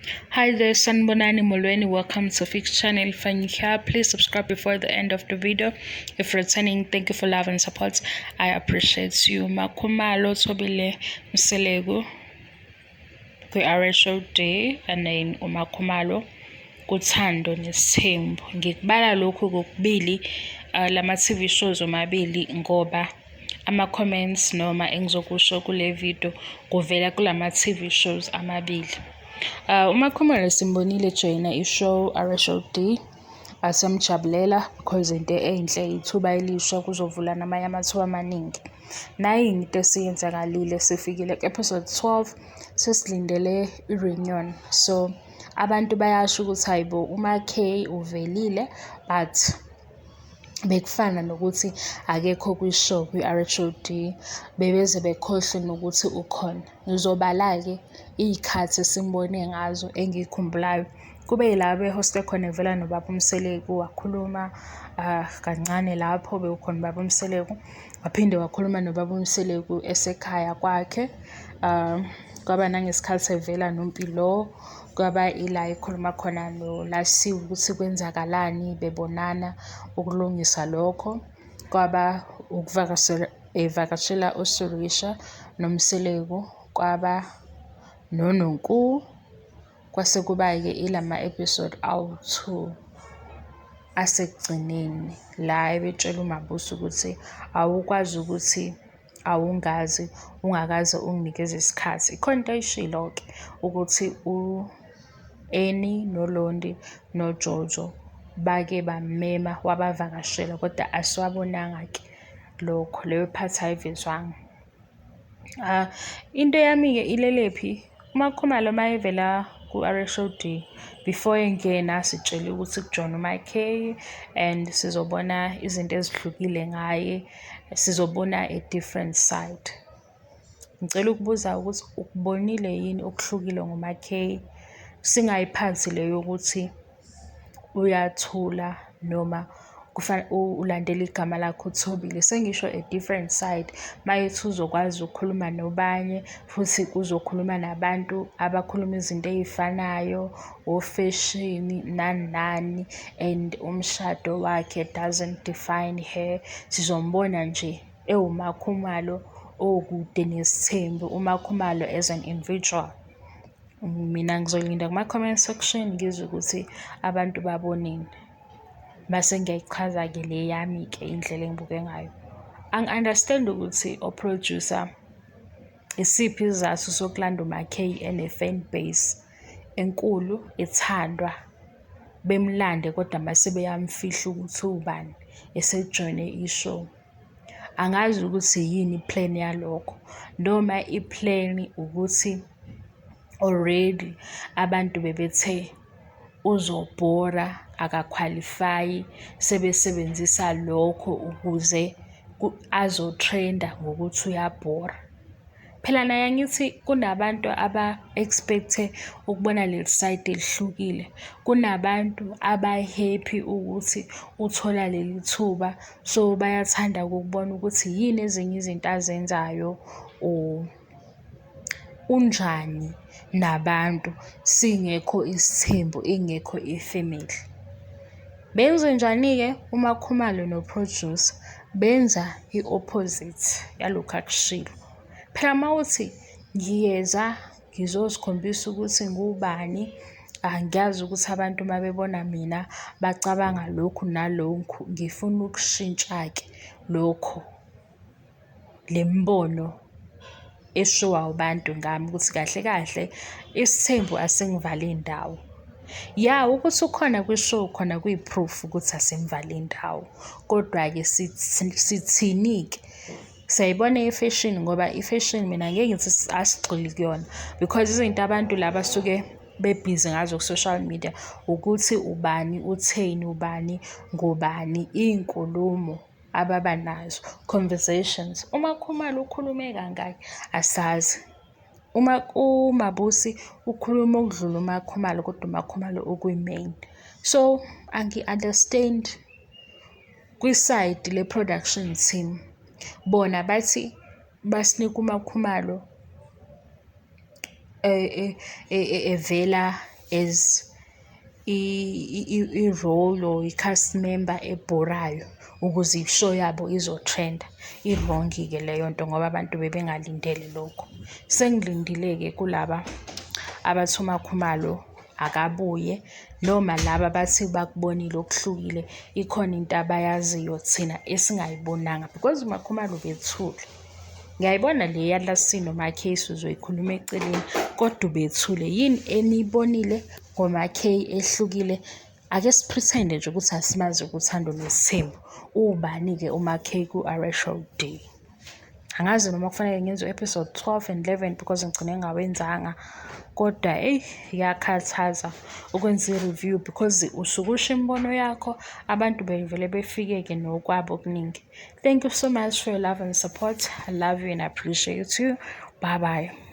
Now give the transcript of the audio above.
Hi there, Sanbonani Molweni. Welcome to Fix Channel. If you're new here, please subscribe before the end of the video. If you're returning, thank you for love and support. I appreciate you. Makhumalo Mseleku, RHOD, and then Makhumalo Uthando Nes'thembu. Ngikubala lokhu kokubili lama TV shows omabili ngoba ama-comments noma engizokusho kule video kuvela kulama TV shows amabili. Umakhumalo simbonile joyina ishow RHOD, asamjabulela because into enhle ithuba elisha kuzovula namanye amathuba amaningi. Nayi into esiyenzakalile, sifikile ku-episode 12 sesilindele i-reunion. So abantu bayasho ukuthi hayibo uMaK uvelile but bekufana nokuthi akekho kwishow kwi-RHOD, bebeze bekhohlwe nokuthi ukhona. Ngizobala-ke iy'khathi esimbone ngazo engiyikhumbulayo. Kube yilabo ehoste khona evela nobaba Mseleku, wakhuluma kancane lapho bewukhona ubaba Mseleku, waphinde wakhuluma nobaba Mseleku esekhaya kwakhe. Kwaba nangesikhathi evela noMpilo, kwaba ila ekhuluma khona noLasiwe ukuthi kwenzakalani, bebonana ukulungisa lokho. Kwaba evakashela uSurisha noMseleku, kwaba noNonku, kwase kuba-ke ilama episode awu-2 asekugcineni la ebetshela uMabusi ukuthi awukwazi ukuthi awungazi ungakaze unginikeze isikhathi. Ikhona into ayishilo-ke ukuthi u-Annie noLondi noJojo bake bamema wabavakashela kodwa asiwabonanga-ke lokho, leyo part ayivezwanga. Into yami-ke ilelephi, uMakhumalo mayevela ku-RHOD before engena sitshele ukuthi kujoyina uMaK and sizobona izinto ezihlukile ngaye, sizobona a different side. Ngicela ukubuza ukuthi ukubonile yini okuhlukile ngoMaK, singayiphansi leyo ukuthi uyathula noma ulandela igama lakho uthobile. Sengisho a different side, mayethi uzokwazi ukukhuluma nobanye futhi uzokhuluma nabantu abakhuluma izinto ey'fanayo, ofashini nani nani, and umshado wakhe doesn't define her. Sizombona nje ewuMakhumalo okude Nes'thembu, uMakhumalo as an individual. Mina ngizolinda kuma-comment section ngizwe ukuthi abantu babonini, base ngiyayichaza-ke le yami-ke indlela engibuke ngayo. Angi-understand ukuthi o-producer isiphi isizathu sokulanda uMaK ene-fan base enkulu ethandwa, bemlande kodwa mase beyamfihla ukuthi ubani esejoyine ishow. Angazi ukuthi yini i-plan yalokho noma i-plan ukuthi already abantu bebethe uzobhora, akakhwalifayi, sebesebenzisa lokho ukuze azotrenda ngokuthi uyabhora. Phela naye angithi kunabantu aba-expect-e ukubona leli side elihlukile, kunabantu aba-happy ukuthi uthola leli thuba, so bayathanda ukubona ukuthi yini ezinye izinto azenzayo, unjani nabantu singekho isithembu, ingekho ifamily. Benze njani-ke uMakhumalo no-producer? Benza i-opposite yalokhu akushilo. Phela mawuthi ngiyeza ngizozikhombisa ukuthi ngubani, angiyazi ukuthi abantu mabebona mina bacabanga lokhu nalokhu, ngifuna ukushintsha-ke lokho, le mbono eshiwo abantu ngami ukuthi kahle kahle isithembu asingivale indawo. Ya, ukuthi ukhona kwishow khona kuyi-proof ukuthi asimvale indawo, kodwa-ke sithini-ke? Siyayibona ifashini, ngoba ifashini mina ngeke ngithi asigxili kuyona because izinto abantu laba suke bebhizi ngazo ku-social media ukuthi ubani utheni, ubani ngobani, iy'nkulumo ababa nazo, conversations. uMakhumalo ukhulume kangaki asazi. uMabusi ukhuluma okudlula uMakhumalo kodwa uMakhumalo okuyi-main. So angi-understand kwi-side le-production team, bona bathi basinika uMakhumalo evela as i-role or i-cast member ebhorayo ukuze i-show yabo izotrenda. I-wrong-ke leyo nto ngoba abantu bebengalindele lokho. Sengilindile-ke kulaba abathi uMakhumalo akabuye, noma laba bathi bakubonile okuhlukile, ikhona into abayaziyo thina esingayibonanga because uMakhumalo ubethule. Ngiyayibona le yaLasini noMakhesi uzoyikhuluma eceleni, kodwa ubethule. Yini eniyibonile ngoMakhei ehlukile? Ake sipretende nje ukuthi asimazi uThando Nes'thembu. Ubani-ke uMakhei ku-RHOD? Angazi noma kufanele ngenze episode 12 and 11 because ngigcine ngawenzanga. Kodwa iyakhathaza ukwenza i-review because usuke usho imibono yakho, abantu bevele befike-ke nokwabo okuningi. Thank you so much for your love and support. I love you and I appreciate you. Bye bye.